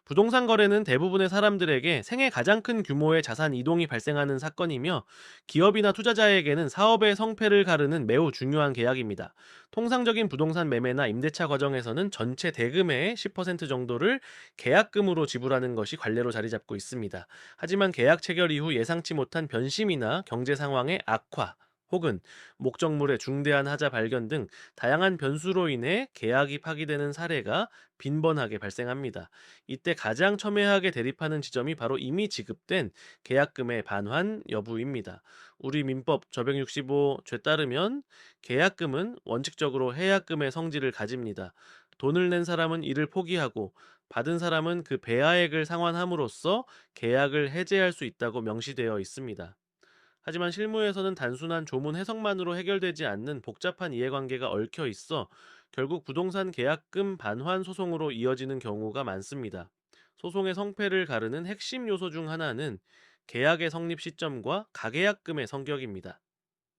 부동산 거래는 대부분의 사람들에게 생애 가장 큰 규모의 자산 이동이 발생하는 사건이며, 기업이나 투자자에게는 사업의 성패를 가르는 매우 중요한 계약입니다. 통상적인 부동산 매매나 임대차 과정에서는 전체 대금의 10% 정도를 계약금으로 지불하는 것이 관례로 자리 잡고 있습니다. 하지만 계약 체결 이후 예상치 못한 변심이나 경제 상황의 악화, 혹은 목적물의 중대한 하자 발견 등 다양한 변수로 인해 계약이 파기되는 사례가 빈번하게 발생합니다. 이때 가장 첨예하게 대립하는 지점이 바로 이미 지급된 계약금의 반환 여부입니다. 우리 민법 저백 65죄 따르면 계약금은 원칙적으로 해약금의 성질을 가집니다. 돈을 낸 사람은 이를 포기하고 받은 사람은 그 배하액을 상환함으로써 계약을 해제할 수 있다고 명시되어 있습니다. 하지만 실무에서는 단순한 조문 해석만으로 해결되지 않는 복잡한 이해관계가 얽혀 있어 결국 부동산 계약금 반환 소송으로 이어지는 경우가 많습니다. 소송의 성패를 가르는 핵심 요소 중 하나는 계약의 성립 시점과 가계약금의 성격입니다.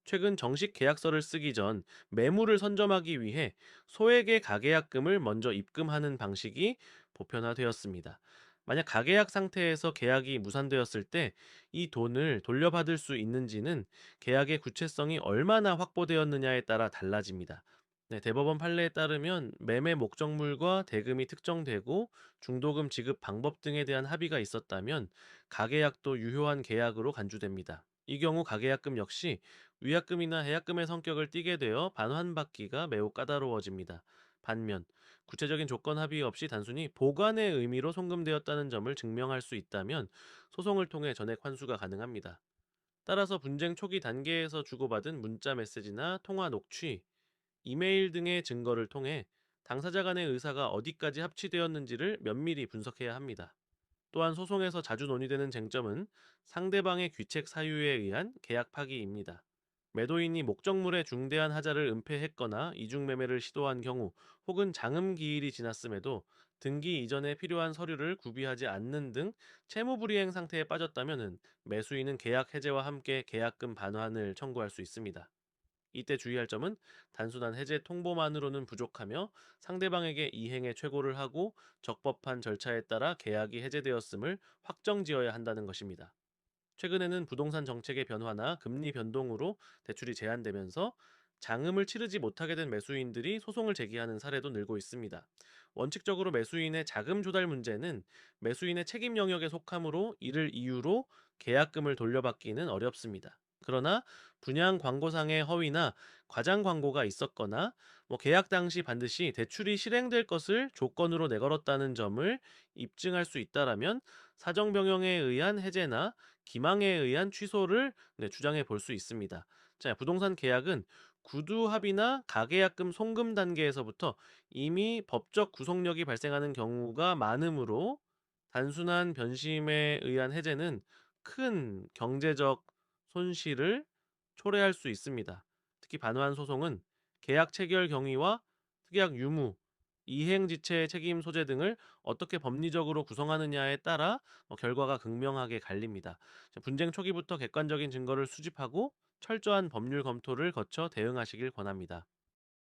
최근 정식 계약서를 쓰기 전 매물을 선점하기 위해 소액의 가계약금을 먼저 입금하는 방식이 보편화되었습니다. 만약 가계약 상태에서 계약이 무산되었을 때 이 돈을 돌려받을 수 있는지는 계약의 구체성이 얼마나 확보되었느냐에 따라 달라집니다. 네, 대법원 판례에 따르면 매매 목적물과 대금이 특정되고 중도금 지급 방법 등에 대한 합의가 있었다면 가계약도 유효한 계약으로 간주됩니다. 이 경우 가계약금 역시 위약금이나 해약금의 성격을 띠게 되어 반환받기가 매우 까다로워집니다. 반면 구체적인 조건 합의 없이 단순히 보관의 의미로 송금되었다는 점을 증명할 수 있다면 소송을 통해 전액 환수가 가능합니다. 따라서 분쟁 초기 단계에서 주고받은 문자 메시지나 통화 녹취, 이메일 등의 증거를 통해 당사자 간의 의사가 어디까지 합치되었는지를 면밀히 분석해야 합니다. 또한 소송에서 자주 논의되는 쟁점은 상대방의 귀책 사유에 의한 계약 파기입니다. 매도인이 목적물의 중대한 하자를 은폐했거나 이중매매를 시도한 경우, 혹은 장음 기일이 지났음에도 등기 이전에 필요한 서류를 구비하지 않는 등 채무불이행 상태에 빠졌다면 매수인은 계약 해제와 함께 계약금 반환을 청구할 수 있습니다. 이때 주의할 점은 단순한 해제 통보만으로는 부족하며, 상대방에게 이행의 최고를 하고 적법한 절차에 따라 계약이 해제되었음을 확정지어야 한다는 것입니다. 최근에는 부동산 정책의 변화나 금리 변동으로 대출이 제한되면서 장음을 치르지 못하게 된 매수인들이 소송을 제기하는 사례도 늘고 있습니다. 원칙적으로 매수인의 자금 조달 문제는 매수인의 책임 영역에 속하므로 이를 이유로 계약금을 돌려받기는 어렵습니다. 그러나 분양 광고상의 허위나 과장 광고가 있었거나 계약 당시 반드시 대출이 실행될 것을 조건으로 내걸었다는 점을 입증할 수 있다라면 사정 변경에 의한 해제나 기망에 의한 취소를 주장해 볼 수 있습니다. 자, 부동산 계약은 구두 합의나 가계약금 송금 단계에서부터 이미 법적 구속력이 발생하는 경우가 많으므로, 단순한 변심에 의한 해제는 큰 경제적 손실을 초래할 수 있습니다. 특히 반환 소송은 계약 체결 경위와 특약 유무, 이행지체의 책임 소재 등을 어떻게 법리적으로 구성하느냐에 따라 결과가 극명하게 갈립니다. 자, 분쟁 초기부터 객관적인 증거를 수집하고 철저한 법률 검토를 거쳐 대응하시길 권합니다.